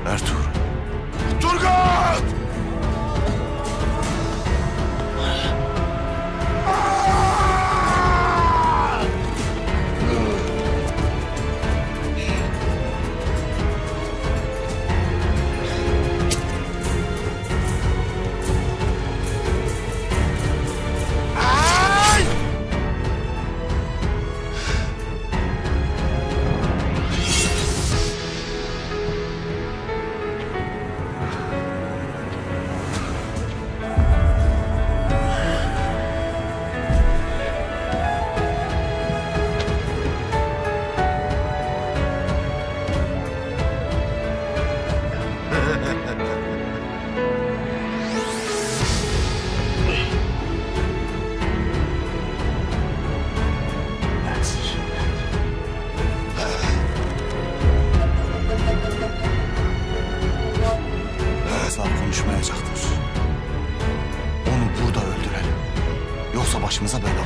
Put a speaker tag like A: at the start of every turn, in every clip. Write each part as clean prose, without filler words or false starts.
A: Ertuğrul! Turgut! Konuşmayacaktır. Onu burada öldürelim. Yoksa başımıza bela.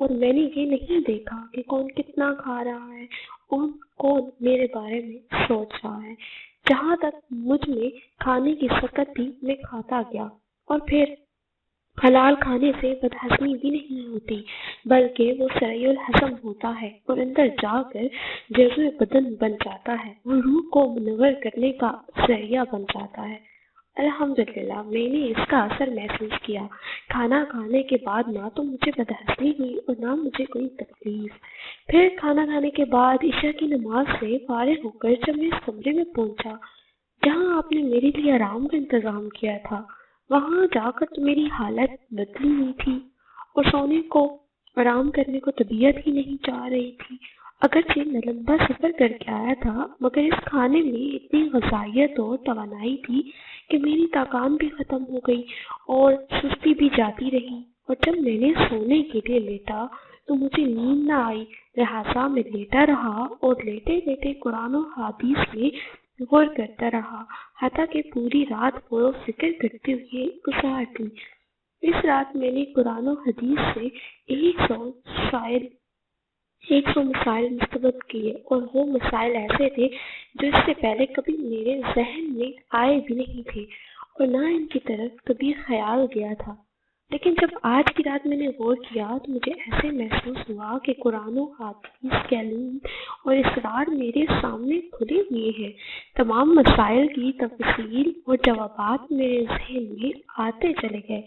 B: اور میں نے یہ نہیں دیکھا کہ کون کتنا کھا رہا ہے اور کون میرے بارے میں سوچ رہا ہے۔ جہاں تک مجھ میں کھانے کی سکت تھی میں کھاتا گیا، اور پھر حلال کھانے سے بدہضمی بھی نہیں ہوتی بلکہ وہ سریع الہضم ہوتا ہے اور اندر جا کر جزو بدن بن جاتا ہے اور روح کو منور کرنے کا ذریعہ بن جاتا ہے۔ الحمدللہ میں نے اس کا اثر محسوس کیا۔ کھانا کھانے کے بعد نہ تو مجھے بدہضمی ہوئی اور نہ مجھے کوئی تکلیف۔ پھر کھانا کھانے کے بعد عشاء کی نماز سے فارغ ہو کر جب میں اس کمرے میں پہنچا جہاں آپ نے میرے لیے آرام کا انتظام کیا تھا، وہاں جا کر تو میری حالت بدلی ہوئی تھی اور سونے کو آرام کرنے کو طبیعت ہی نہیں چاہ رہی تھی۔ اگرچہ میں لمبا سفر کر کے آیا تھا مگر اس کھانے میں اتنی غذائیت اور توانائی تھی کہ میری تھکان بھی ختم ہو گئی اور سستی بھی جاتی رہی، اور جب میں نے سونے کے لیے لیٹا تو مجھے نیند نہ آئی، لہٰذا میں لیٹا رہا اور لیٹے لیٹے قرآن و حدیث میں غور کرتا رہا حتیٰ کہ پوری رات غور و فکر کرتے ہوئے گزار دی۔ اس رات میں نے قرآن و حدیث سے 100 مسائل مسترد کیے، اور وہ مسائل ایسے تھے جو اس سے پہلے کبھی میرے ذہن میں آئے بھی نہیں تھے اور نہ ان کی طرف کبھی خیال گیا تھا۔ لیکن جب آج کی رات میں نے غور کیا تو مجھے ایسے محسوس ہوا کہ قرآن و حدیث کے علوم اور اسرار میرے سامنے کھلے ہوئے ہیں۔ تمام مسائل کی تفصیل اور جوابات میرے ذہن میں آتے چلے گئے،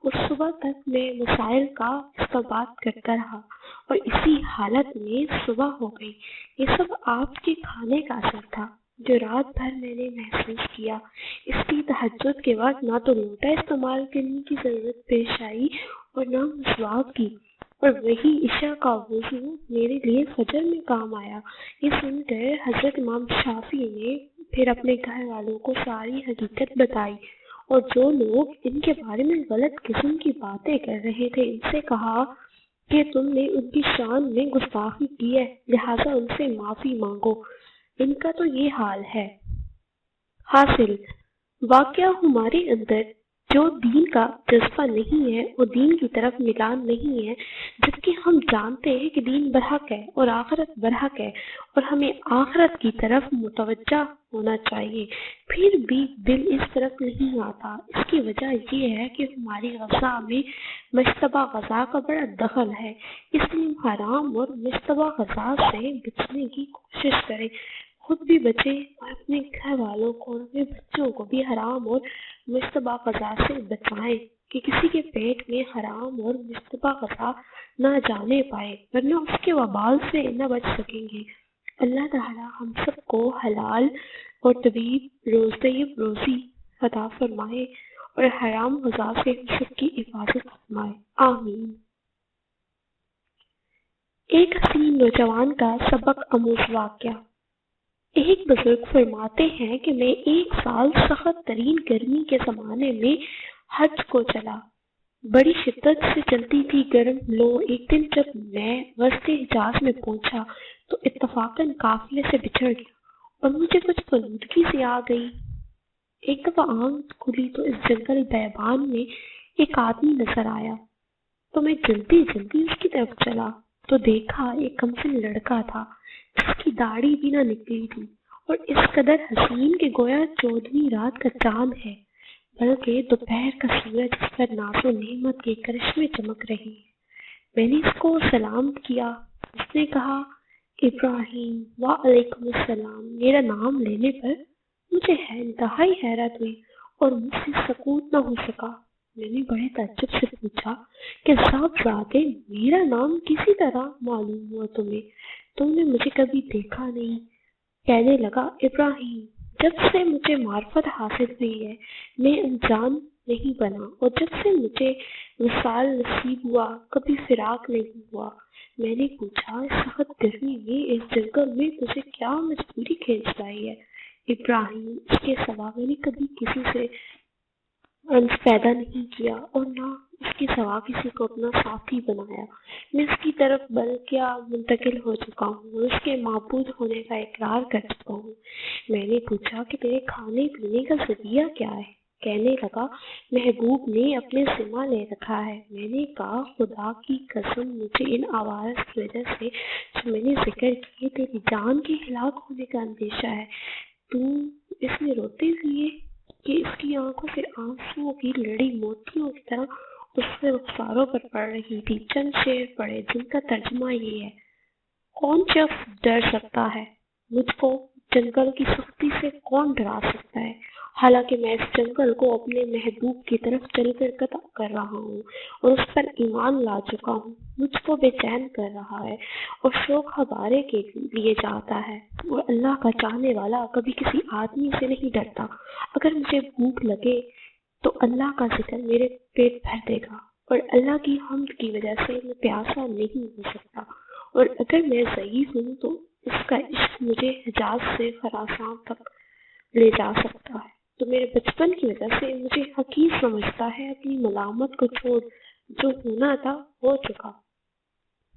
B: اور صبح تک میں مسائل کا استنباط کرتا رہا اور اسی حالت میں صبح ہو گئی۔ یہ سب آپ کے کھانے کا اثر تھا جو رات بھر میں نے محسوس کیا۔ اس کی تہجد کے وقت نہ تو لوٹا استعمال کرنے کی ضرورت پیش آئی اور نہ مسواک کی، اور وہی عشاء کا وضو میرے لیے فجر میں کام آیا۔ یہ سن کر حضرت امام شافعی نے پھر اپنے گھر والوں کو ساری حقیقت بتائی، اور جو لوگ ان کے بارے میں غلط قسم کی باتیں کر رہے تھے ان سے کہا کہ تم نے ان کی شان میں گستاخی کی ہے، لہٰذا ان سے معافی مانگو۔ ان کا تو یہ حال ہے۔ حاصل واقعہ ہمارے اندر جو دین کا جذبہ نہیں ہے اور دین کی طرف میلان نہیں ہے، جبکہ ہم جانتے ہیں کہ دین برحق ہے اور آخرت برحق ہے اور ہمیں آخرت کی طرف متوجہ ہونا چاہیے، پھر بھی دل اس طرف نہیں آتا۔ اس کی وجہ یہ ہے کہ ہماری غذا میں مشتبہ غذا کا بڑا دخل ہے، اس لیے ہم حرام اور مشتبہ غذا سے بچنے کی کوشش کریں، خود بھی بچیں اور اپنے گھر والوں کو اور اپنے بچوں کو بھی حرام اور مشتبہ غذا سے بچائیں کہ کسی کے پیٹ میں حرام اور مشتبہ غذا نہ جانے پائے، ورنہ اس کے وبال سے نہ بچ سکیں گے۔ اللہ تعالی ہم سب کو حلال اور طیب روزی عطا فرمائے اور حرام غذا سے ہم سب کی حفاظت فرمائے، آمین۔ ایک حسین نوجوان کا سبق آموز واقعہ۔ ایک بزرگ فرماتے ہیں کہ میں 1 سال سخت ترین گرمی کے زمانے میں حج کو چلا۔ بڑی شدت سے چلتی تھی گرم لو۔ ایک دن جب میں وسط حجاز میں پہنچا تو اتفاقاً قافلے سے بچھڑ گیا اور مجھے کچھ فلودگی سی آ گئی۔ ایک دفعہ آنکھ کھلی تو اس جنگل بیابان میں ایک آدمی نظر آیا، تو میں جلدی اس کی طرف چلا تو دیکھا ایک کمسن لڑکا تھا جس کی داڑھی بھی نہ نکلی تھی اور اس قدر حسین کہ گویا 14ویں رات کا چاند ہے، بلکہ دوپہر کا سورج جس پر ناز و نعمت کے کرشمے چمک رہے ہیں۔ میں نے اس کو سلام کیا۔ اس نے کہا ابراہیم۔ وعلیکم السلام۔ میرا نام لینے پر مجھے انتہائی حیرت ہوئی اور مجھ سے سکوت نہ ہو سکا۔ میں نے بڑے تعجب سے پوچھا کہ صاحبزادے میرا نام کسی طرح معلوم ہوا تمہیں؟ تم نے مجھے کبھی دیکھا نہیں۔ کہنے لگا ابراہیم، جب سے مجھے معرفت حاصل ہوئی ہے میں انجان نہیں بنا، اور جب سے مجھے وصال نصیب ہوا کبھی فراق نہیں ہوا۔ میں نے پوچھا اس سخت گرمی میں اس جنگل میں تجھے کیا مجبوری کھینچ لائی ہے؟ ابراہیم، اس کے سوا میں نے کبھی کسی سے انس پیدا نہیں کیا اور نہ اس کے سوا کسی کو اپنا ساتھی بنایا۔ میں اس کی طرف بلکہ منتقل ہو چکا ہوں اور اس کے معبود ہونے کا اقرار کر چکا ہوں۔ میں نے پوچھا کہ تیرے کھانے پینے کا ذریعہ کیا ہے؟ کہنے لگا محبوب نے اپنے ذمہ لے رکھا ہے۔ میں نے کہا خدا کی قسم مجھے ان آواز کی وجہ سے جو میں نے ذکر کیے تیری جان کے ہلاک ہونے کا اندیشہ ہے۔ تو اس میں روتے ہوئے کہ اس کی آنکھوں سے آنسوؤں کی لڑی موتیوں کی طرح اس کے رخساروں پر پڑ رہی تھی۔ چند شعر پڑے جن کا ترجمہ یہ ہے: کون شخص ڈر سکتا ہے؟ مجھ کو جنگل کی سختی سے کون ڈرا سکتا ہے؟ حالانکہ میں اس جنگل کو اپنے محبوب کی طرف چل کر قطع کر رہا ہوں اور اس پر ایمان لا چکا ہوں۔ مجھ کو بے چین کر رہا ہے اور شوق ہبارے کے لیے جاتا ہے، اور اللہ کا چاہنے والا کبھی کسی آدمی سے نہیں ڈرتا۔ اگر مجھے بھوک لگے تو اللہ کا ذکر میرے پیٹ بھر دے گا، اور اللہ کی حمد کی وجہ سے میں پیاسا نہیں ہو سکتا، اور اگر میں ضعیف ہوں تو اس کا عشق مجھے حجاز سے خراسان تک لے جا سکتا ہے۔ تو میرے بچپن کی وجہ سے مجھے حقیر سمجھتا ہے، اپنی ملامت کو چھوڑ، جو ہونا تھا ہو چکا۔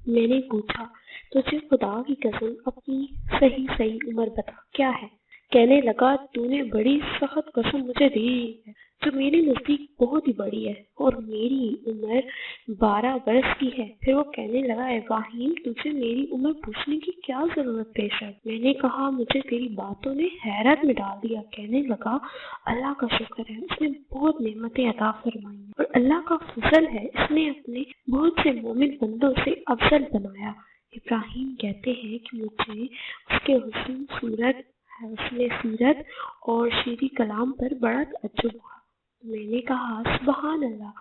B: میں نے پوچھا تجھے خدا کی قسم اپنی صحیح عمر بتا کیا ہے؟ کہنے لگا تو نے بڑی سخت قسم مجھے دی ہے جو میرے نزدیک بہت ہی بڑی ہے، اور میری عمر 12 برس کی ہے۔ پھر وہ کہنے لگا ابراہیم تجھے میری عمر پوچھنے کی کیا ضرورت پیش ہے؟ میں نے کہا مجھے تیری باتوں نے حیرت میں ڈال دیا۔ کہنے لگا اللہ کا شکر ہے، اس نے بہت نعمتیں عطا فرمائی ہیں، اور اللہ کا فضل ہے، اس نے اپنے بہت سے مومن بندوں سے افضل بنایا۔ ابراہیم کہتے ہیں کہ مجھے اس کے حسن صورت اور شیریں کلام پر بڑا تعجب ہوا۔ میں نے کہا سبحان اللہ،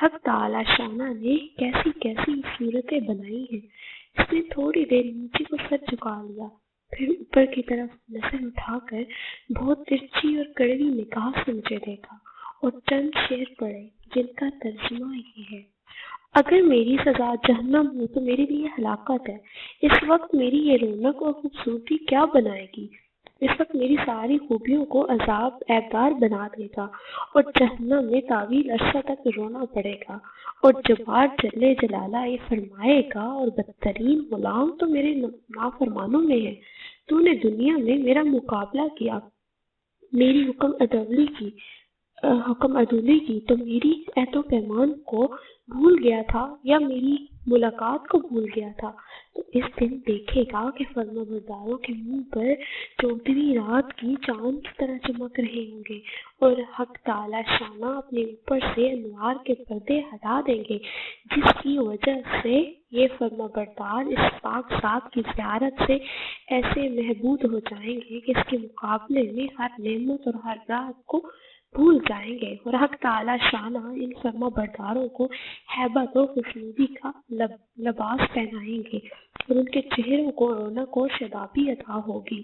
B: حق تعالی شانہ نے کیسی کیسی صورتیں بنائی ہیں۔ اس نے تھوڑی دیر نیچے کو سر جھکا لیا، پھر اوپر کی طرف نظر اٹھا کر بہت ترچھی اور کڑوی نگاہ سے مجھے دیکھا اور چند شعر پڑھے جن کا ترجمہ یہ ہے: اگر میری سزا جہنم ہو تو میرے لیے ہلاکت ہے۔ اس وقت میری یہ رونق اور خوبصورتی کیا بنائے گی؟ اس وقت میری ساری خوبیوں کو عذاب عیبدار بنا دے گا، اور جہنم میں طویل عرصہ تک رونا پڑے گا، اور جبار جل جلالہ یہ فرمائے گا اور بدترین غلام تو میرے نافرمانوں میں ہے۔ تو نے دنیا میں میرا مقابلہ کیا، میری حکم عدولی کی، تو میری عہد و پیمان کو بھول گیا تھا یا میری ملاقات کو بھول گیا تھا۔ تو اس دن دیکھے گا کہ فرما برداروں کے منہ پر 14ویں رات کی چاند کی طرح چمک رہے ہوں گے، اور حق تعالی شانہ اپنے اوپر سے انوار کے پردے ہٹا دیں گے، جس کی وجہ سے یہ فرما بردار اس پاک ذات کی زیارت سے ایسے محبود ہو جائیں گے کہ اس کے مقابلے میں ہر نعمت اور ہر رات کو بھول جائیں گے، اور حق تعالی شانہ ان فرما برداروں کو ہیبت اور خوشنودی کا لباس پہنائیں گے، اور ان کے چہروں کو رونق اور شادابی عطا ہوگی۔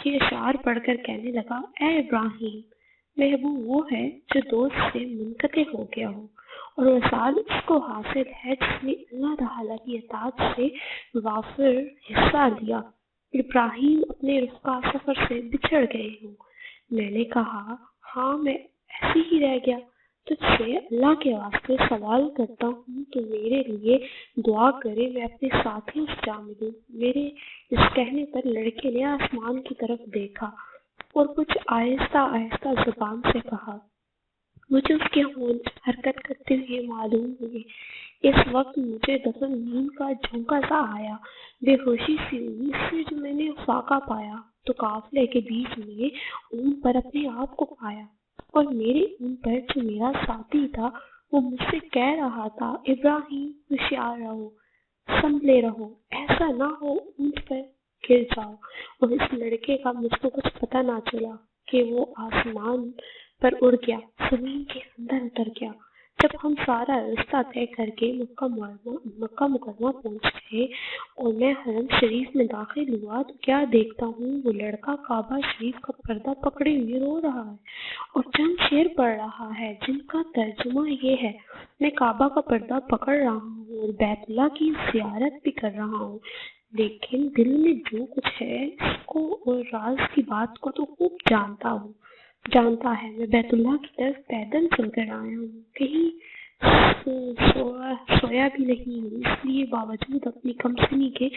B: یہ اشعار پڑھ کر کہنے لگا اے ابراہیم، محبوب وہ ہے جو دوست سے منقطع ہو گیا ہو، اور وصال اس کو حاصل ہے جس نے اللہ تعالیٰ کی اطاعت سے وافر حصہ لیا۔ ابراہیم اپنے رفقا سفر سے بچھڑ گئے ہوں۔ میں نے کہا ہاں میں ایسے ہی رہ گیا، تجھ سے اللہ کے واسطے سوال کرتا ہوں تو میرے لیے دعا کرے، میں اپنے ساتھیوں سے جا ملوں۔ میرے اس کہنے پر لڑکے نے آسمان کی طرف دیکھا اور کچھ آہستہ زبان سے کہا۔ مجھے اس کے ہونٹ حرکت کرتے ہوئے معلوم ہوئے۔ اس وقت مجھے دفن نیند کا جھونکا سا آیا، بے ہوشی سی ہوئی۔ اس سے جو میں نے فاقہ پایا تو قافلے کے بیچ میں اون پر اپنے آپ کو پایا، اور میرے اون پر جو میرا ساتھی تھا وہ مجھ سے کہہ رہا تھا ابراہیم ہوشیار رہو، سنبھلے رہو، ایسا نہ ہو اونٹ پر گر جاؤ۔ اور اس لڑکے کا مجھ کو کچھ پتہ نہ چلا کہ وہ آسمان پر اڑ گیا، زمین کے اندر اتر گیا۔ جب ہم سارا رستہ طے کر کے مکہ مکرمہ پہنچ گئے اور میں حرم شریف میں داخل ہوا تو کیا دیکھتا ہوں وہ لڑکا کعبہ شریف کا پردہ پکڑے ہوئے رو رہا ہے اور چند شعر پڑھ رہا ہے جن کا ترجمہ یہ ہے: میں کعبہ کا پردہ پکڑ رہا ہوں اور بیت اللہ کی زیارت بھی کر رہا ہوں، لیکن دل میں جو کچھ ہے اس کو اور راز کی بات کو تو خوب جانتا ہے۔ میں بیت اللہ کی طرف پیدل چل کر آیا ہوں، کہیں سویا بھی نہیں ہوں، اس لیے باوجود اپنی کمسنی کے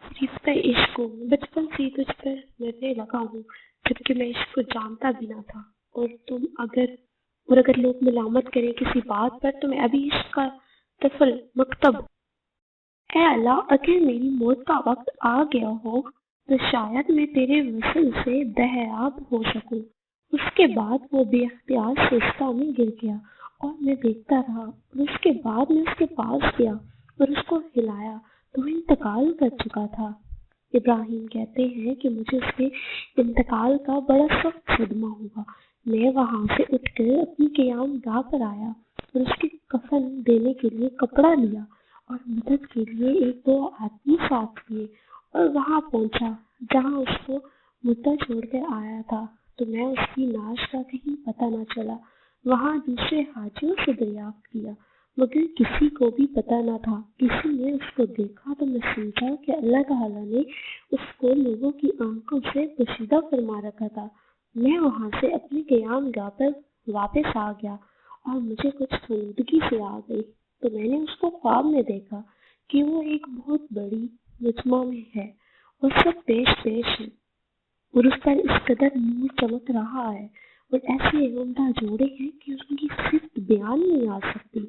B: فریفتہ عشق کو بچپن سے تجھ پر مرنے لگا ہوں، جبکہ میں عشق کو جانتا بھی نہ تھا، اور تم اگر اور اگر لوگ ملامت کریں کسی بات پر تو میں ابھی عشق کا طفل مکتب. اے اللہ، اگر میری موت کا وقت آ گیا ہو تو شاید میں تیرے وصل سے دریاب ہو سکوں. اس کے بعد وہ بے اختیار سجدہ میں گر گیا اور میں دیکھتا رہا، اور اس کے بعد میں اس کے پاس گیا اور اس کو ہلایا تو وہ انتقال کر چکا تھا. ابراہیم کہتے ہیں کہ مجھے اس کے انتقال کا بڑا سخت صدمہ ہوا. میں وہاں سے اٹھ کر اپنی قیام گاہ پر آیا اور اس کے کفن دینے کے لیے کپڑا لیا اور مدد کے لیے 1-2 آدمی ساتھ لیے اور وہاں پہنچا جہاں اس کو مردہ چھوڑ کر آیا تھا. تو میں اس کی لاش کا کہیں پتہ نہ چلا. وہاں دوسرے حاجیوں سے دریافت کیا مگر کسی کو بھی پتہ نہ تھا. کسی نے اس کو دیکھا تو میں سمجھا کہ اللہ تعالیٰ نے اس کو لوگوں کی آنکھوں سے پوشیدہ فرما رکھا تھا. میں وہاں سے اپنی قیام گاہ پر واپس آ گیا اور مجھے کچھ خنودگی سے آ گئی. تو میں نے اس کو خواب میں دیکھا کہ وہ ایک بہت بڑی مجمع میں ہے اور سب پیش ہے اور اس پر اس قدر نور چمک رہا ہے اور ایسے عمدہ جوڑے ہیں کہ ان کی صرف بیان نہیں آ سکتی.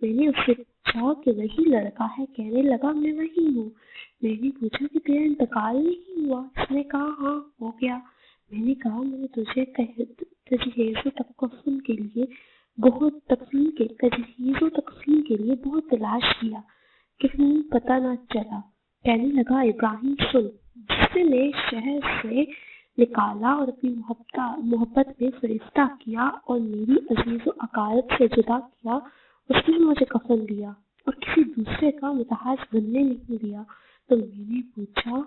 B: میں نے اس سے پوچھا کہ وہی لڑکا ہے. کہنے لگا میں وہی ہوں. میں نے پوچھا کہ تیرا انتقال نہیں ہوا؟ اس نے کہا ہاں ہو گیا. میں نے کہا میں نے تجھے تجہیز و تکفین کے لیے بہت تلاش کیا کہیں پتہ نہ چلا. کہنے لگا ابراہیم سن، جس نے میرے شہر سے نکالا اور اپنی محبت میں فرشتہ کیا اور میری عزیز و اقارب سے جدا کیا، اس نے مجھے کفن دیا اور کسی دوسرے کا متحاج بننے نہیں دیا. تو میں نے پوچھا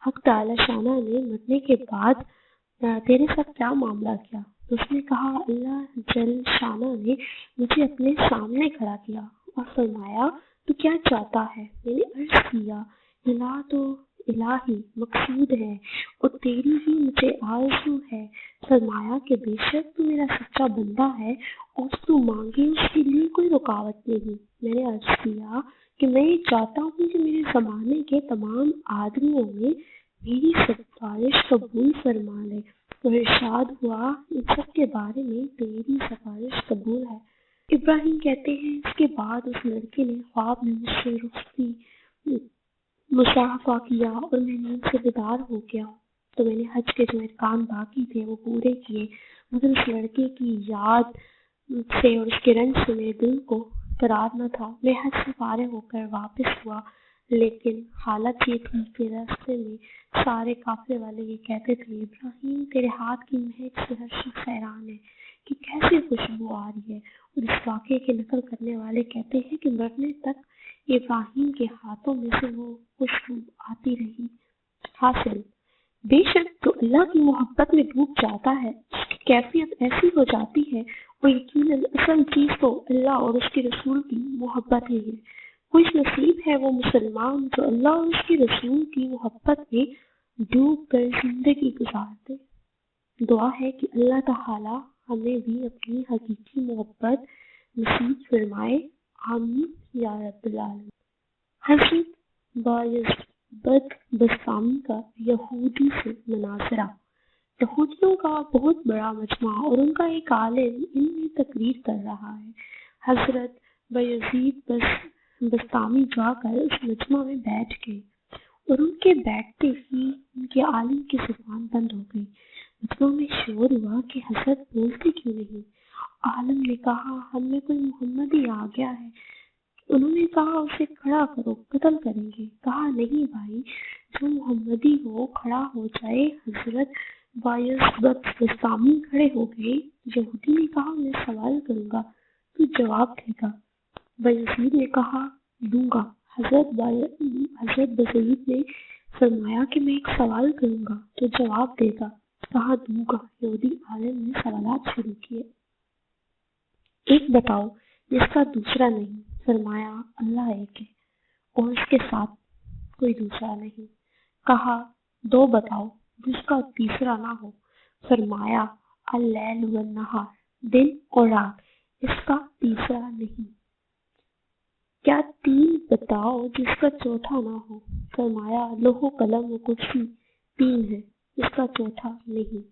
B: حق تعالی شانہ نے مرنے کے بعد تیرے ساتھ کیا معاملہ کیا؟ تو اس نے کہا اللہ جل شانہ نے مجھے اپنے سامنے کھڑا کیا اور فرمایا تو کیا چاہتا ہے؟ میں نے عرض کیا اللہ تو الہی مقصود ہے اور تیری ہی مجھے آرزو ہے. فرمایا کہ بے شک تو میرا سچا بندہ ہے اور تو مانگے اس کے لیے کوئی رکاوٹ نہیں. میں نے عرض کیا کہ میں یہ چاہتا ہوں کہ میرے زمانے کے تمام آدمیوں میں میری سفارش قبول فرما لے. تو ارشاد ہوا ان سب کے بارے میں تیری سفارش قبول ہے. ابراہیم کہتے ہیں اس کے بعد اس لڑکے نے خواب میں مجھ سے رخصتی مصافحہ کیا اور میں نیند سے بیدار ہو گیا. تو میں نے حج کے جو ارکان باقی تھے وہ پورے کیے مگر اس لڑکے کی یاد سے اور اس کے رنج سے میرے دل کو قرار نہ تھا. میں حج سے فارغ ہو کر واپس ہوا لیکن حالت یہ تھی کہ راستے میں سارے قافلے والے یہ کہتے تھے ابراہیم تیرے ہاتھ کی مہک سے ہر شخص حیران ہے کہ کیسے خوشبو آ رہی ہے. اور اس واقعے کے نقل کرنے والے کہتے ہیں کہ مرنے تک ابراہیم کے ہاتھوں میں سے وہ خوشبو آتی رہی. حاصل بے شک تو اللہ کی محبت میں ڈوب جاتا ہے اس کی کیفیت ایسی ہو جاتی ہے اور یقیناً اصل چیز تو اللہ اور اس کے رسول کی محبت ہی ہے. خوش نصیب ہے وہ مسلمان جو اللہ اور اس کے رسول کی محبت میں ڈوب کر زندگی گزارتے. دعا ہے کہ اللہ تعالی ہمیں بھی اپنی حقیقی محبت نصیب فرمائے. آمین یا رب العالمین. حضرت بایزید بسطامی کا یہودی سے مناظرہ. یہودیوں کا بہت بڑا مجمع اور ان کا ایک عالم ان میں تقریر کر رہا ہے. حضرت بایزید بسطامی جا کر اس مجمع میں بیٹھ گئے اور ان کے بیٹھتے ہی ان کے عالم کی زبان بند ہو گئی. مجمع میں شور ہوا کہ حضرت بولتے کیوں نہیں؟ عالم نے کہا ہم میں کوئی محمدی آ گیا ہے. انہوں نے کہا اسے کھڑا کرو قتل کریں گے. کہا نہیں بھائی جو محمدی ہو کھڑا ہو جائے. حضرت بایزید بسطامی کھڑے ہو گئے. یہودی نے کہا میں سوال کروں گا تو جواب دے گا. بایزید نے کہا دوں گا. حضرت بایزید نے فرمایا کہ میں ایک سوال کروں گا تو جواب دے گا. کہا دوں گا. یہودی عالم نے سوالات شروع کیے. ایک بتاؤ جس کا دوسرا نہیں. فرمایا اللہ ایک ہے اور اس کے ساتھ کوئی دوسرا نہیں. کہا دو بتاؤ جس کا تیسرا نہ ہو. فرمایا اللیل والنہار دن اور رات اس کا تیسرا نہیں. کیا تین بتاؤ جس کا چوتھا نہ ہو. فرمایا لوح و قلم و کرسی تین ہے اس کا چوتھا نہیں.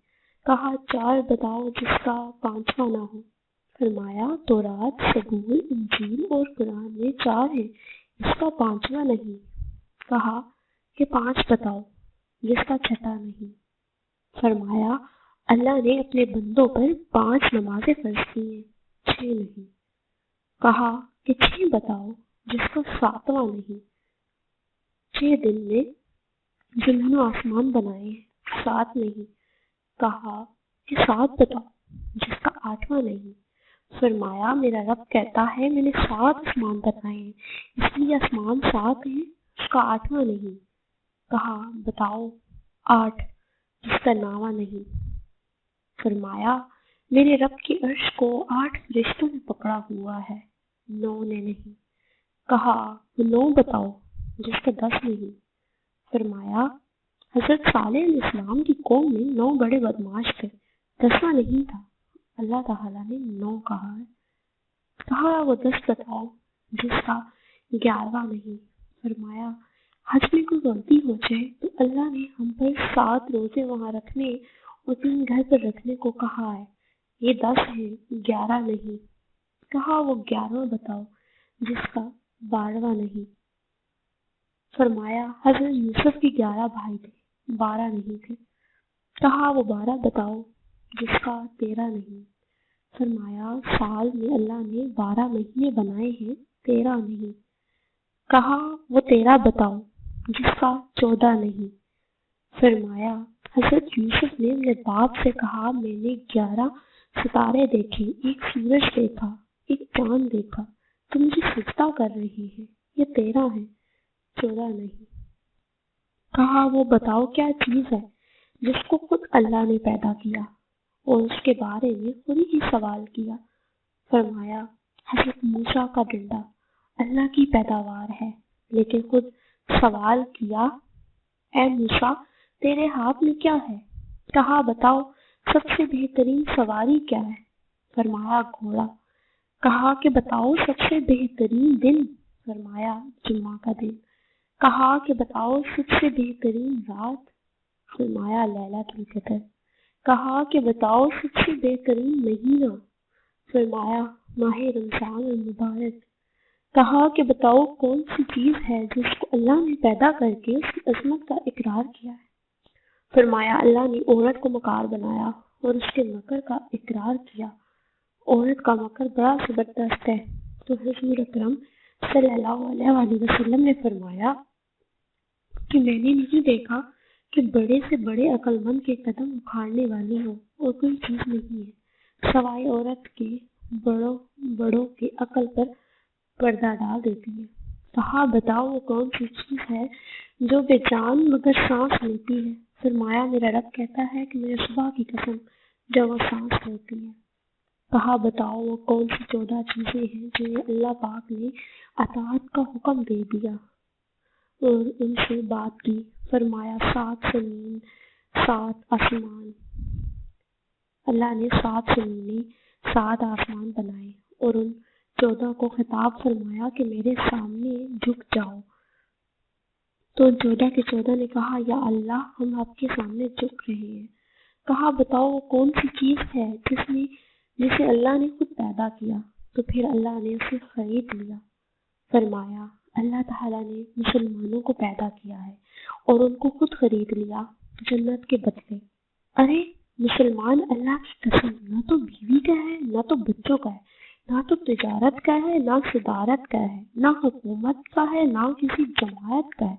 B: کہا 4 بتاؤ جس کا 5واں نہ ہو۔ فرمایا تورات، زبور، انجیل اور قرآن میں 4 ہیں، اس کا 5واں نہیں۔ کہا کہ 5 بتاؤ جس کا 6واں نہیں۔ فرمایا اللہ نے اپنے بندوں پر 5 نمازیں فرض کی ہیں، 6 نہیں۔ کہا کہ 6 بتاؤ جس کا 7واں نہیں۔ 6 دن میں زمین و آسمان بنائے ہیں، 7 نہیں۔ کہا کہ 7 بتاؤ جس کا 8واں نہیں۔ فرمایا میرا رب کہتا ہے میں نے 7 آسمان بنائے ہیں، اس لیے آسمان 7 ہیں، اس کا 8واں نہیں۔ کہا بتاؤ 8 جس کا 9واں نہیں۔ فرمایا میرے رب کی عرش کو 8 فرشتوں نے پکڑا ہوا ہے، 9 نے نہیں۔ کہا 9 بتاؤ جس کا 10 نہیں۔ فرمایا حضرت صالح علیہ السلام کی قوم میں 9 بڑے بدماش تھے، 10واں نہیں تھا، اللہ تعالیٰ نے 9 کہا ہے۔ کہا وہ 10 بتاؤ جس کا 11واں نہیں۔ فرمایا حج میں کوئی غلطی ہو جائے تو اللہ نے ہم پر 7 روزے وہاں رکھنے اور 3 گھر پر رکھنے کو کہا ہے، یہ 10 ہیں، 11 نہیں۔ کہا وہ 11واں بتاؤ جس کا 12واں نہیں۔ فرمایا حضرت یوسف کے 11 بھائی تھے، 12 نہیں تھے۔ کہا وہ 12 بتاؤ جس کا 13 نہیں۔ فرمایا سال میں اللہ نے 12 مہینے بنائے ہیں، 13 نہیں۔ کہا وہ 13 بتاؤ جس کا 14 نہیں۔ فرمایا حضرت یوسف نے اپنے باپ سے کہا میں نے 11 ستارے دیکھے، ایک سورج دیکھا، ایک چاند دیکھا، تم مجھے سجدہ کر رہی ہیں، یہ 13 ہے، 14 نہیں۔ کہا وہ بتاؤ کیا چیز ہے جس کو خود اللہ نے پیدا کیا اور اس کے بارے میں خود ہی سوال کیا۔ فرمایا حضرت موسیٰ کا ڈنڈا اللہ کی پیداوار ہے، لیکن خود سوال کیا اے موسیٰ تیرے ہاتھ میں کیا ہے؟ کہا بتاؤ سب سے بہترین سواری کیا ہے؟ فرمایا گھوڑا۔ کہا کہ بتاؤ سب سے بہترین دن؟ فرمایا جمعہ کا دن۔ کہا کہ بتاؤ سب سے بہترین رات؟ فرمایا لیلۃ القدر۔ کہا کہ بتاؤ سب سے بہترین مہینہ؟ فرمایا ماہ رمضان المبارک۔ کہا کہ بتاؤ کون سی چیز ہے جس کو اللہ نے پیدا کر کے اس کی عظمت کا اقرار کیا ہے؟ فرمایا اللہ نے عورت کو مکار بنایا اور اس کے مکر کا اقرار کیا، عورت کا مکر بڑا زبردست ہے۔ تو حضور اکرم صلی اللہ علیہ وآلہ وسلم نے فرمایا کہ میں نے نہیں دیکھا کہ بڑے سے بڑے عقل مند کے قدم اکھاڑنے والی ہو اور کوئی چیز نہیں ہے سوائے عورت کے بڑوں کے عقل پر پردہ ڈال دیتی ہے۔ کہا بتاؤ وہ کون سی چیز ہے جو بے جان مگر سانس لیتی ہے؟ فرمایا میرا رب کہتا ہے کہ میرے صبح کی قسم جب وہ سانس لیتی ہے۔ کہا بتاؤ وہ کون سی 14 چیزیں ہیں جنہیں اللہ پاک نے اطاعت کا حکم دے دیا اور ان سے بات کی؟ فرمایا 7 زمین، 7 آسمان۔ اللہ نے 7 زمینیں، 7 آسمان بنائے اور ان 14 کو خطاب فرمایا کہ میرے سامنے جھک جاؤ۔ تو 14 کے 14 نے کہا یا اللہ ہم آپ کے سامنے جھک رہے ہیں۔ کہا بتاؤ وہ کون سی چیز ہے جسے اللہ نے خود پیدا کیا؟ تو پھر اللہ نے اسے خرید لیا۔ فرمایا اللہ تعالیٰ نے مسلمانوں کو پیدا کیا ہے اور ان کو خود خرید لیا جنت کے بدلے۔ ارے مسلمان اللہ کی قسم نہ تو بیوی کا ہے، نہ تو بچوں کا ہے، نہ تو تجارت کا ہے، نہ صدارت کا ہے، نہ حکومت کا ہے، نہ کسی جماعت کا ہے،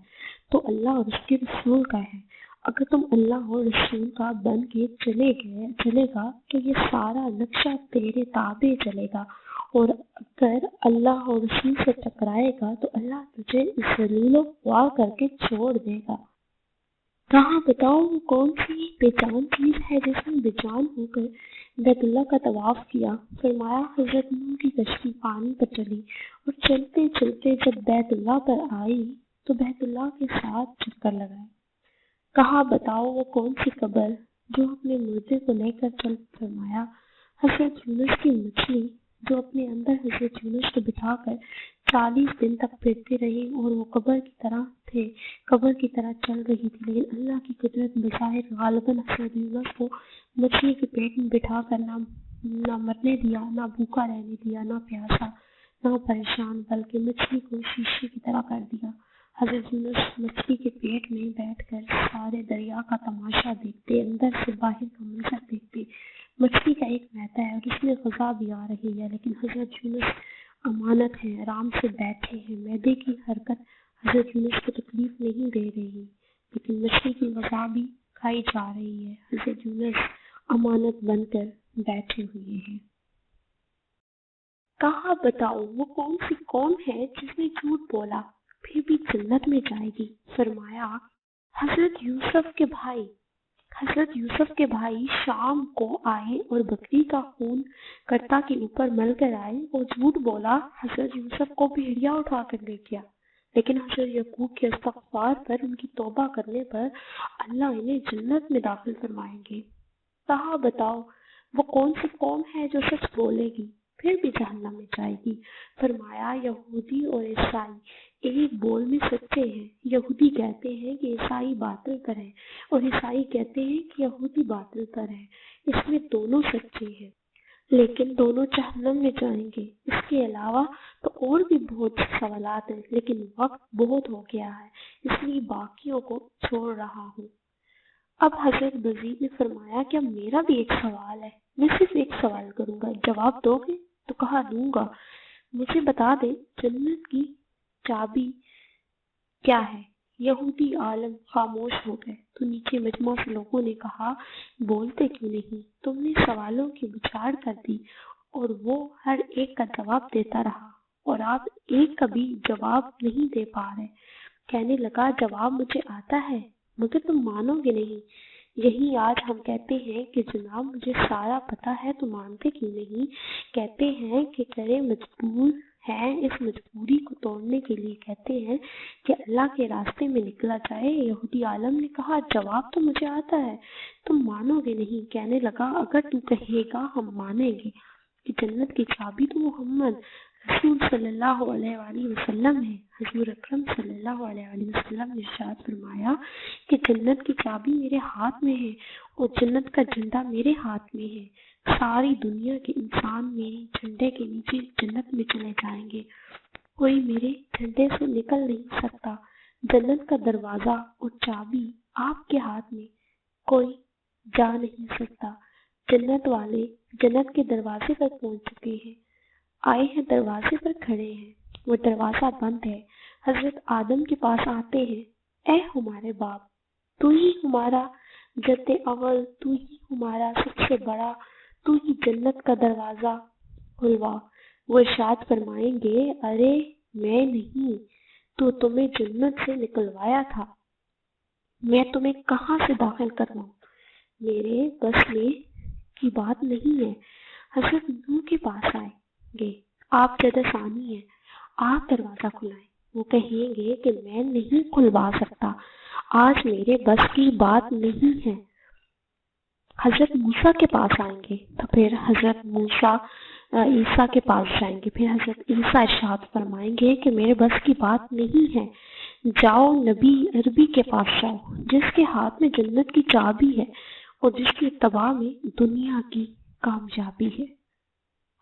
B: تو اللہ اور اس کے رسول کا ہے۔ اگر تم اللہ اور رسول کا بن کے چلے گا تو یہ سارا نقشہ تیرے تابع چلے گا، اور اگر اللہ اور رسول سے ٹکرائے گا تو اللہ تجھے ذلیل و خوار کر کے چھوڑ دے گا۔ کہاں بتاؤ وہ کون سی بے جان چیز ہے جس نے بے جان ہو کر بیت اللہ کا طواف کیا؟ فرمایا حضرت نوح کی کشتی پانی پر چلی اور چلتے چلتے جب بیت اللہ پر آئی تو بیت اللہ کے ساتھ چکر لگائے۔ کہا بتاؤ وہ کون سی قبر جو اپنے مردے کو لے کر چل؟ فرمایا حضرت یونس کی مچھلی جو اپنے اندر حضرت یونس کو بٹھا کر 40 دن تک پھرتے رہے اور وہ قبر کی طرح چل رہی تھی، لیکن اللہ کی قدرت بظاہر غالباً حضرت یونس کو مچھلی کے پیٹ میں بٹھا کر نہ مرنے دیا، نہ بھوکا رہنے دیا، نہ پیاسا، نہ پریشان، بلکہ مچھلی کو شیشے کی طرح کر دیا۔ حضرت یونس مچھلی کے پیٹ میں بیٹھ کر سارے دریا کا تماشا دیکھتے، اندر سے باہر کا منظر دیکھتے۔ مچھلی کا ایک معدہ ہے اور اس میں غذا بھی آ رہی ہے، لیکن حضرت یونس امانت ہے، آرام سے بیٹھے ہیں۔ معدے کی حرکت حضرت یونس کو تکلیف نہیں دے رہی، لیکن مچھلی کی غذا بھی کھائی جا رہی ہے۔ حضرت یونس امانت بن کر بیٹھے ہوئے ہیں۔ کہا بتاؤ وہ کون سی قوم ہے جس نے جھوٹ بولا پھر بھی جنت میں جائے گی؟ فرمایا حضرت یوسف کے بھائی شام کو آئے اور بکری کا خون کرتا کے اوپر مل کر آئے اور جھوٹ بولا۔ حضرت یوسف کو بھیڑیا اٹھا کر لے گیا، لیکن حضرت یعقوب کے استغفار پر، ان کی توبہ کرنے پر اللہ انہیں جنت میں داخل فرمائیں گے۔ کہا بتاؤ وہ کون سی قوم ہے جو سچ بولے گی پھر بھی جہنم میں جائے گی؟ فرمایا یہودی اور عیسائی ایک بول میں سچے ہیں۔ یہودی کہتے ہیں کہ عیسائی باطل پر ہے اور عیسائی کہتے ہیں کہ یہودی باطل پر ہے، اس میں دونوں سچے ہیں، لیکن دونوں جہنم میں جائیں گے۔ اس کے علاوہ تو اور بھی بہت سوالات ہیں، لیکن وقت بہت ہو گیا ہے، اس لیے باقیوں کو چھوڑ رہا ہوں۔ اب حضرت بزید نے فرمایا کہ اب میرا بھی ایک سوال ہے، میں صرف ایک سوال کروں گا، جواب دو گے؟ تو کہا دوں گا۔ مجھے بتا دے جنت کی چابی کیا ہے؟ یہودی عالم خاموش ہو گئے تو نیچے مجمع سے لوگوں نے کہا بولتے کیوں نہیں؟ تم نے سوالوں کی بچھاڑ کر دی اور وہ ہر ایک کا جواب دیتا رہا اور آپ ایک کا بھی جواب نہیں دے پا رہے۔ کہنے لگا جواب مجھے آتا ہے مگر تم مانو گے نہیں۔ یہی آج ہم کہتے ہیں کہ جناب مجھے سارا پتا ہے تو مانتے کیوں نہیں؟ کہتے ہیں کہ کرے مجبور ہیں، اس مجبوری کو توڑنے کے لیے کہتے ہیں کہ اللہ کے راستے میں نکلا جائے۔ یہودی عالم نے کہا جواب تو مجھے آتا ہے، تم مانو گے نہیں۔ کہنے لگا اگر تو کہے گا ہم مانیں گے کہ جنت کی چابی تو محمد رسول صلی اللہ علیہ وآلہ وسلم ہے۔ حضور اکرم صلی اللہ علیہ وآلہ وسلم نے ارشاد فرمایا کہ جنت کی چابی میرے ہاتھ میں ہے اور جنت کا جھنڈا میرے ہاتھ میں ہے۔ ساری دنیا کے انسان میرے جھنڈے کے نیچے جنت میں چلے جائیں گے، کوئی میرے جھنڈے سے نکل نہیں سکتا۔ جنت کا دروازہ اور چابی آپ کے ہاتھ میں، کوئی جا نہیں سکتا۔ جنت والے جنت کے دروازے پر پہنچ چکے ہیں، آئے ہیں، دروازے پر کھڑے ہیں، وہ دروازہ بند ہے۔ حضرت آدم کے پاس آتے ہیں، اے ہمارے باپ، تو ہی ہمارا جد اول، تو ہی ہمارا سب سے بڑا، تو ہی جنت کا دروازہ کھلوا۔ وہ ارشاد فرمائیں گے ارے میں نہیں، تو تمہیں جنت سے نکلوایا تھا، میں تمہیں کہاں سے داخل کرواؤں، میرے بس میں کی بات نہیں ہے۔ حضرت نوح کے پاس آئیں گے، آپ جد ثانی ہیں، آپ دروازہ کھلائیں۔ وہ کہیں گے کہ میں نہیں کھلوا سکتا، آج میرے بس کی بات نہیں ہے۔ حضرت موسیٰ کے پاس آئیں گے تو پھر حضرت موسیٰ عیسیٰ کے پاس جائیں گے، پھر حضرت عیسیٰ ارشاد فرمائیں گے کہ میرے بس کی بات نہیں ہے، جاؤ نبی عربی کے پاس جاؤ جس کے ہاتھ میں جنت کی چابی ہے اور جس کی اتباع میں دنیا کی کامیابی ہے۔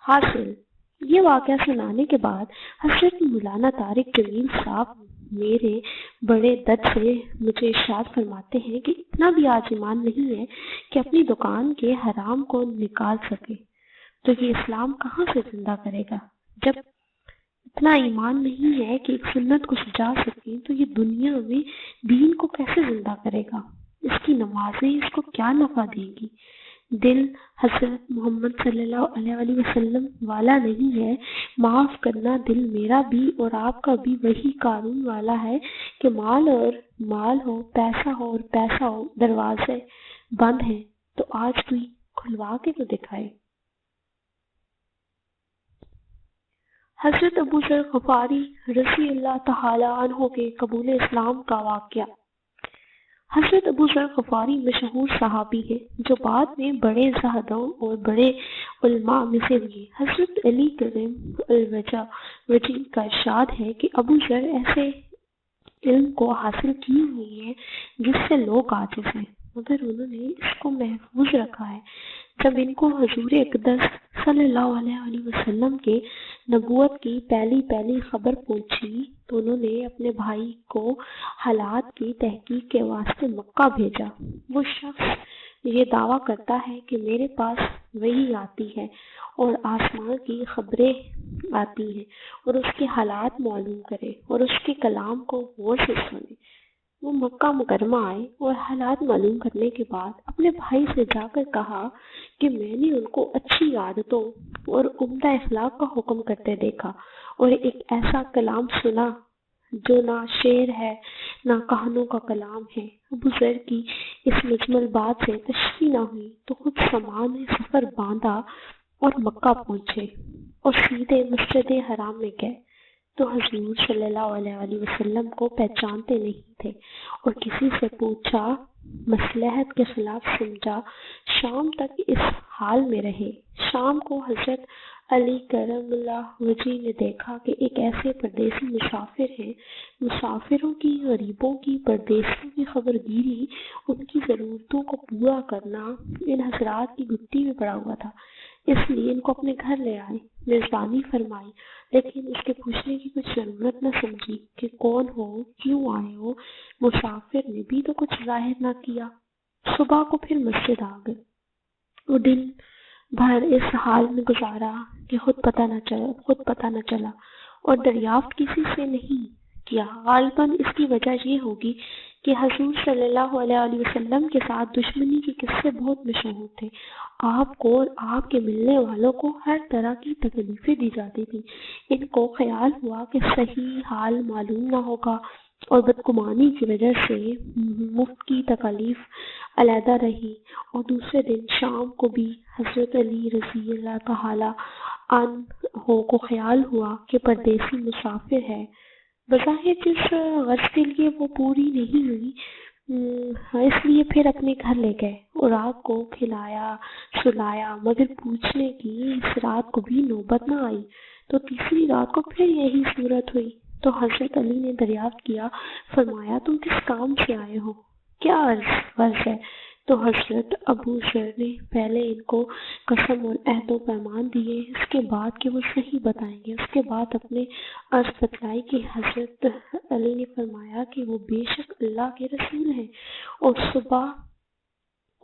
B: حاصل یہ واقعہ سنانے کے بعد حضرت مولانا طارق جمیل صاحب میرے بڑے درد سے مجھے ارشاد فرماتے ہیں کہ اتنا بھی آج ایمان نہیں ہے کہ اپنی دکان کے حرام کو نکال سکے تو یہ اسلام کہاں سے زندہ کرے گا؟ جب اتنا ایمان نہیں ہے کہ ایک سنت کو سجا سکے تو یہ دنیا میں دین کو کیسے زندہ کرے گا؟ اس کی نمازیں اس کو کیا نفع دیں گی؟ دل حضرت محمد صلی اللہ علیہ وآلہ وسلم والا نہیں ہے، معاف کرنا دل میرا بھی اور آپ کا بھی وہی قانون والا ہے کہ مال ہو، پیسہ ہو اور پیسہ ہو، دروازے بند ہیں تو آج کوئی کھلوا کے تو دکھائے۔ حضرت ابو ذر غفاری رضی اللہ تعالی عنہ کے قبول اسلام کا واقعہ۔ حضرت ابو ذر غفاری مشہور صحابی ہیں جو بعد میں بڑے زاہدوں اور بڑے علماء میں سے ہوئے۔ حضرت علی کرم الوجہ کا ارشاد ہے کہ ابو ذر ایسے علم کو حاصل کی ہوئی ہے جس سے لوگ عاجز ہیں، مگر انہوں نے اس کو محفوظ رکھا ہے۔ جب ان کو حضور اقدس صلی اللہ علیہ وسلم کے نبوت کی پہلی خبر پہنچی تو انہوں نے اپنے بھائی کو حالات کی تحقیق کے واسطے مکہ بھیجا۔ وہ شخص یہ دعویٰ کرتا ہے کہ میرے پاس وحی آتی ہے اور آسمان کی خبریں آتی ہیں اور اس کے حالات معلوم کرے اور اس کے کلام کو غور سے سنے۔ وہ مکہ مکرمہ آئے اور حالات معلوم کرنے کے بعد اپنے بھائی سے جا کر کہا کہ میں نے ان کو اچھی عادتوں اور عمدہ اخلاق کا حکم کرتے دیکھا اور ایک ایسا کلام سنا جو نہ شعر ہے نہ کہانوں کا کلام ہے۔ ابو ذر کی اس مجمل بات سے تشفی نہ ہوئی تو خود سامان نے سفر باندھا اور مکہ پہنچے اور سیدھے مسجد حرام میں گئے تو حضور صلی اللہ علیہ وسلم کو پہچانتے نہیں تھے اور کسی سے پوچھا، مصلحت کے خلاف سمجھا، شام تک اس حال میں رہے۔ شام کو حضرت علی کرم اللہ وجہ نے دیکھا کہ ایک ایسے پردیسی مسافر ہیں۔ مسافروں کی، غریبوں کی، پردیسیوں کی خبر گیری، ان کی ضرورتوں کو پورا کرنا ان حضرات کی گھٹی میں پڑا ہوا تھا، اس لیے ان کو اپنے گھر لے آئے، میزبانی فرمائی، لیکن اس کے پوچھنے کی کچھ ضرورت نہ سمجھی کہ کون ہو، کیوں آئے ہو۔ مسافر نے بھی تو کچھ ظاہر نہ کیا۔ صبح کو پھر مسجد آ گئے اور دن بھر اس حال میں گزارا کہ خود پتہ نہ چلا اور دریافت کسی سے نہیں کیا۔ غالباً اس کی وجہ یہ ہوگی کہ حضور صلی اللہ علیہ وسلم کے ساتھ دشمنی کے قصے بہت مشہور تھے۔ آپ کو اور آپ کے ملنے والوں کو ہر طرح کی تکلیفیں دی جاتی تھیں۔ ان کو خیال ہوا کہ صحیح حال معلوم نہ ہوگا اور بدگمانی کی وجہ سے مفت کی تکالیف علیحدہ رہی۔ اور دوسرے دن شام کو بھی حضرت علی رضی اللہ تعالی عنہ کو خیال ہوا کہ پردیسی مسافر ہے۔ بظاہر جس غرض کے لیے وہ پوری نہیں ہوئی، اس لیے پھر اپنے گھر لے گئے اور رات کو کھلایا سلایا، مگر پوچھنے کی اس رات کو بھی نوبت نہ آئی۔ تو تیسری رات کو پھر یہی صورت ہوئی تو حضرت علی نے دریافت کیا، فرمایا تم کس کام سے آئے ہو، کیا غرض ہے؟ تو حضرت ابو ذر نے پہلے ان کو قسم اور عہد و پیمان دیے، اس کے بعد کہ وہ صحیح بتائیں گے۔ اس کے بعد اپنے عرض بتلائی کہ حضرت علی نے فرمایا کہ وہ بے شک اللہ کے رسول ہیں اور صبح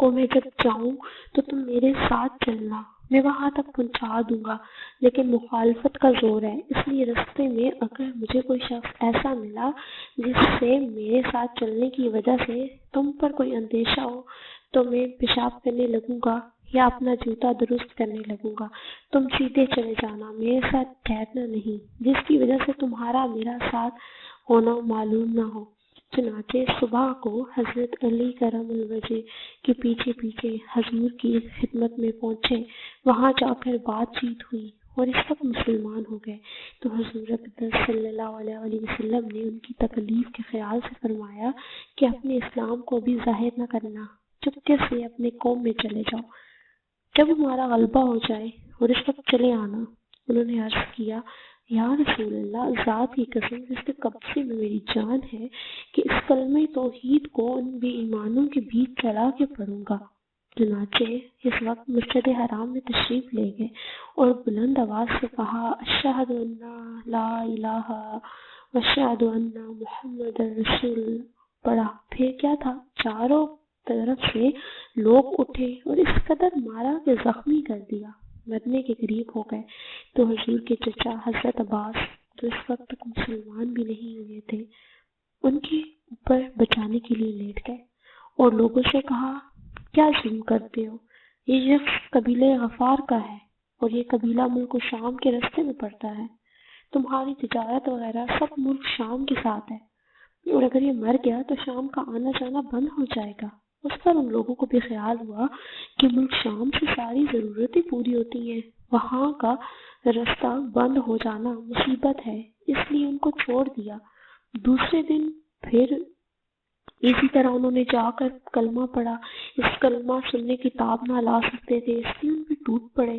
B: کو میں جب جاؤں تو تم میرے ساتھ چلنا، میں وہاں تک پہنچا دوں گا، لیکن مخالفت کا زور ہے، اس لیے رستے میں اگر مجھے کوئی شخص ایسا ملا جس سے میرے ساتھ چلنے کی وجہ سے تم پر کوئی اندیشہ ہو تو میں پیشاب کرنے لگوں گا یا اپنا جوتا درست کرنے لگوں گا، تم سیدھے چلے جانا، میرے ساتھ ٹھہرنا نہیں، جس کی وجہ سے تمہارا میرا ساتھ ہونا معلوم نہ ہو۔ چنانچہ صبح کو حضرت علی کرم الوجہ کے پیچھے پیچھے حضور کی خدمت میں پہنچے، وہاں جا کر بات چیت ہوئی اور اس وقت مسلمان ہو گئے تو حضور اقدس صلی اللہ علیہ وسلم نے ان کی تکلیف کے خیال سے فرمایا کہ اپنے اسلام کو بھی ظاہر نہ کرنا، چپکے سے اپنے قوم میں چلے جاؤ، جب ہمارا غلبہ ہو جائے اور اس وقت چلے آنا۔ انہوں نے عرض کیا، یا رسول اللہ، ذات کی قسم جس کے قبضے میں میری جان ہے کہ اس کلمہ توحید کو ان بے ایمانوں کے بیچ چلا کے پڑھوں گا۔ چنانچہ اس وقت مسجد حرام میں تشریف لے گئے اور بلند آواز سے کہا، اشہد ان لا الہ و اشہد ان محمد رسول پڑھا۔ پھر کیا تھا، چاروں طرف سے لوگ اٹھے اور اس قدر مارا کہ زخمی کر دیا، مرنے کے قریب ہو گئے تو حضور کے چچا حضرت عباس جو اس وقت تک مسلمان بھی نہیں ہوئے تھے، ان کے اوپر بچانے کے لیے لیٹ گئے اور لوگوں سے کہا، کیا ظلم کرتے ہو، یہ شخص قبیلہ غفار کا ہے اور یہ قبیلہ ملک شام کے رستے میں پڑتا ہے، تمہاری تجارت وغیرہ سب ملک شام کے ساتھ ہے اور اگر یہ مر گیا تو شام کا آنا جانا بند ہو جائے گا۔ اس پر ان لوگوں کو بھی خیال ہوا کہ ملک شام سے ساری ضرورتیں پوری ہوتی ہیں، وہاں کا رستہ بند ہو جانا مصیبت ہے، اس لیے ان کو چھوڑ دیا۔ دوسرے دن پھر اسی طرح انہوں نے جا کر کلمہ پڑھا۔ اس کلمہ سننے کی تاب نہ لا سکتے تھے، اس لیے ان پہ ٹوٹ پڑے۔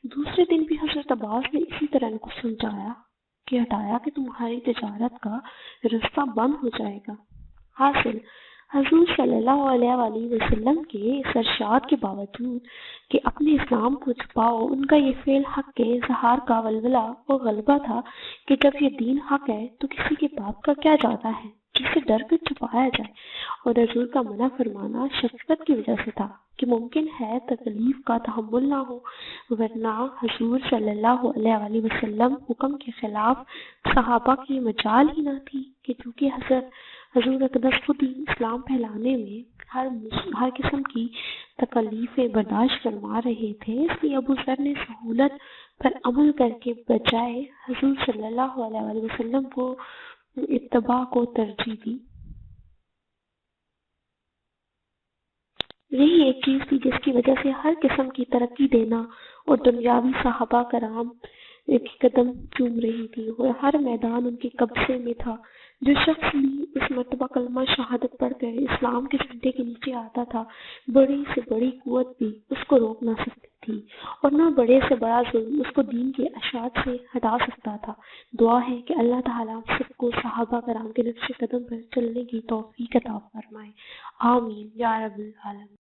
B: دوسرے دن بھی حضرت عباس نے اسی طرح ان کو سمجھایا کہ ہٹایا کہ تمہاری تجارت کا رستہ بند ہو جائے گا۔ حاصل حضور صلی اللہ علیہ وآلہ وسلم کے اس ارشاد کے باوجود کہ اپنے اسلام کو چھپاؤ، ان کا یہ فعل حق کے اظہار کا ولولہ اور غلبہ تھا کہ جب یہ دین حق ہے تو کسی کے بات کا کیا جاتا ہے جسے ڈر کر چھپایا جائے، اور حضور کا منع فرمانا شفقت کی وجہ سے تھا کہ ممکن ہے تکلیف کا تحمل نہ ہو، ورنہ حضور صلی اللہ علیہ وآلہ وسلم حکم کے خلاف صحابہ کی مجال ہی نہ تھی کہ چونکہ حضور اقدس خود ہی اسلام پھیلانے میں ہر قسم کی تکلیفیں برداشت فرما رہے تھے، اس لیے ابو ذر نے سہولت پر عمل کر کے بجائے حضور صلی اللہ علیہ وآلہ وسلم کو اتباع کو ترجیح دی۔ یہی ایک چیز تھی جس کی وجہ سے ہر قسم کی ترقی دینا اور دنیاوی صحابہ کرام ایک قدم چوم رہی تھی اور ہر میدان ان کے قبضے میں تھا۔ جو شخص بھی اس مرتبہ کلمہ شہادت پڑھ کر اسلام کے جھنڈے کے نیچے آتا تھا، بڑی سے بڑی قوت بھی اس کو روک نہ سکتی تھی، اور نہ بڑے سے بڑا ظلم اس کو دین کے اشاعت سے ہٹا سکتا تھا۔ دعا ہے کہ اللہ تعالیٰ سب کو صحابہ کرام کے نقش قدم پر چلنے کی توفیق عطا فرمائے، آمین یا رب العالمین۔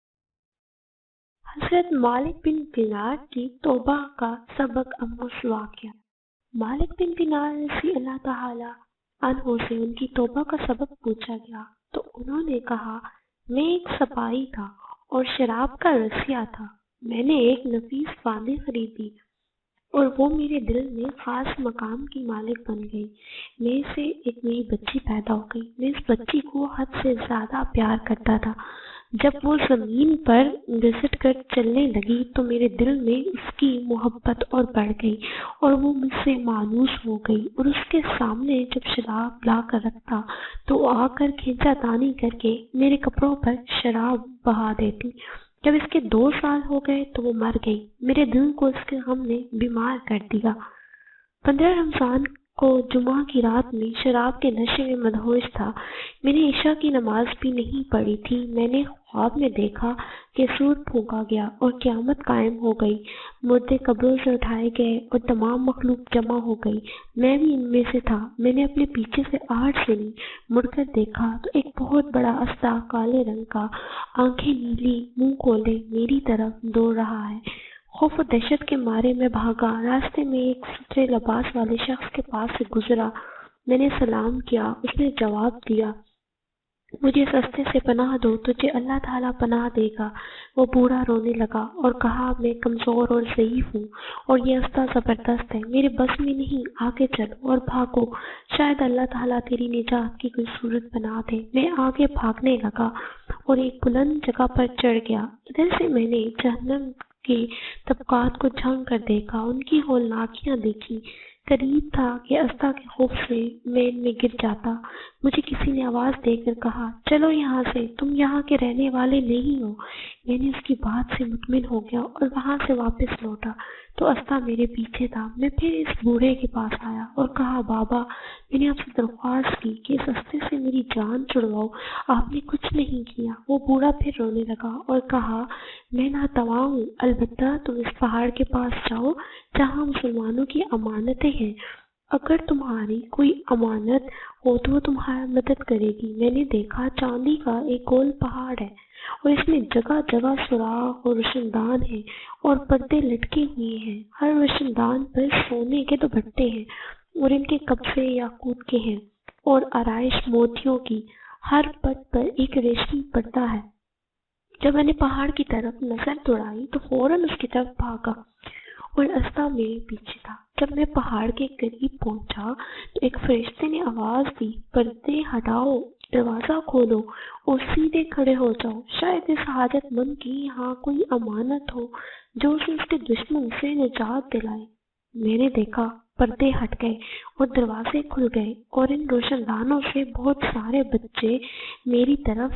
B: حضرت مالک بن دینار کی توبہ کا سبق امس واقعہ۔ مالک بن دینار رضی اللہ تعالی عنہ سے ان کی توبہ کا سبق پوچھا گیا تو انہوں نے کہا، میں ایک سپاہی تھا اور شراب کا رسیا تھا۔ میں نے ایک نفیس باندی خریدی اور وہ میرے دل میں خاص مقام کی مالک بن گئی۔ میں سے ایک نئی بچی پیدا ہو گئی۔ میں اس بچی کو حد سے زیادہ پیار کرتا تھا۔ جب وہ زمین پر گھسٹ کر چلنے لگی تو میرے دل میں اس کی محبت اور بڑھ گئی اور وہ مجھ سے مانوس ہو گئی، اور اس کے سامنے جب شراب لا کر رکھتا تو وہ آ کر کھینچا تانی کر کے میرے کپڑوں پر شراب بہا دیتی۔ جب اس کے 2 سال ہو گئے تو وہ مر گئی۔ میرے دل کو اس کے غم نے بیمار کر دیا۔ 15 رمضان کو جمعہ کی رات میں شراب کے نشے میں مدہوش تھا۔ میں نے عشاء کی نماز بھی نہیں پڑھی تھی۔ میں نے خواب میں دیکھا کہ سور پھونکا گیا اور قیامت قائم ہو گئی، مردے قبروں سے اٹھائے گئے اور تمام مخلوق جمع ہو گئی۔ میں بھی ان میں سے تھا۔ میں نے اپنے پیچھے سے آہٹ سنی، مڑ کر دیکھا تو ایک بہت بڑا استا کالے رنگ کا، آنکھیں نیلی، منہ کھولے میری طرف دوڑ رہا ہے۔ خوف و دہشت کے مارے میں بھاگا۔ راستے میں ایک ستھرے لباس والے شخص کے پاس سے گزرا۔ میں نے سلام کیا۔ اس نے جواب دیا، مجھے اس رستے سے پناہ دو، تجھے اللہ تعالیٰ پناہ دے گا۔ وہ بوڑھا رونے لگا اور کہا، میں کمزور اور ضعیف ہوں اور یہ رستہ زبردست ہے، میرے بس میں نہیں، آگے چلو اور بھاگو، شاید اللہ تعالیٰ تیری نجات کی کوئی صورت بنا دے۔ میں آگے بھاگنے لگا اور ایک بلند جگہ پر چڑھ گیا۔ ادھر سے میں نے جہنم کے طبقات کو جھانک کر دیکھا، ان کی ہولناکیاں دیکھی۔ قریب تھا کہ استا کے خوف سے میں ان میں گر جاتا۔ مجھے کسی نے آواز دے کر کہا، چلو یہاں سے، تم یہاں کے رہنے والے نہیں ہو۔ میں نے اس کی بات سے مطمئن ہو گیا اور وہاں سے واپس لوٹا تو استا میرے پیچھے تھا۔ میں پھر اس بوڑھے کے پاس آیا اور کہا، بابا، میں نے آپ سے درخواست کی کہ اس رستے سے میری جان چھڑواؤ، آپ نے کچھ نہیں کیا۔ وہ بوڑھا پھر رونے لگا اور کہا، میں ناتواں ہوں، البتہ تم اس پہاڑ کے پاس جاؤ جہاں مسلمانوں کی امانتیں ہیں، اگر تمہاری کوئی امانت ہو تو وہ تمہاری مدد کرے گی۔ میں نے دیکھا چاندی کا ایک گول پہاڑ ہے اور اس میں جگہ جگہ سوراخ اور روشن دان ہیں اور پردے لٹکے ہوئے ہیں۔ ہر روشن دان پر سونے کے دوپٹے ہیں اور ان کے قبضے یاقوت کے ہیں اور آرائش موتیوں کی۔ ہر پٹ پر ایک ریشمی پردہ ہے۔ جب میں نے پہاڑ کی طرف نظر دوڑائی تو فوراً اس کی طرف بھاگا اور استا میرے پیچھے تھا۔ جب میں پہاڑ کے قریب پہنچا تو ایک فرشتے نے آواز دی، پردے ہٹاؤ، دروازہ کھولو اور سیدھے کھڑے ہو جاؤ، شاید اس حاجت مند کی یہاں کوئی امانت ہو جو اسے اس کے دشمن سے نجات دلائے۔ میں نے دیکھا پردے ہٹ گئے اور دروازے کھل گئے اور ان روشن دانوں سے بہت سارے بچے میری طرف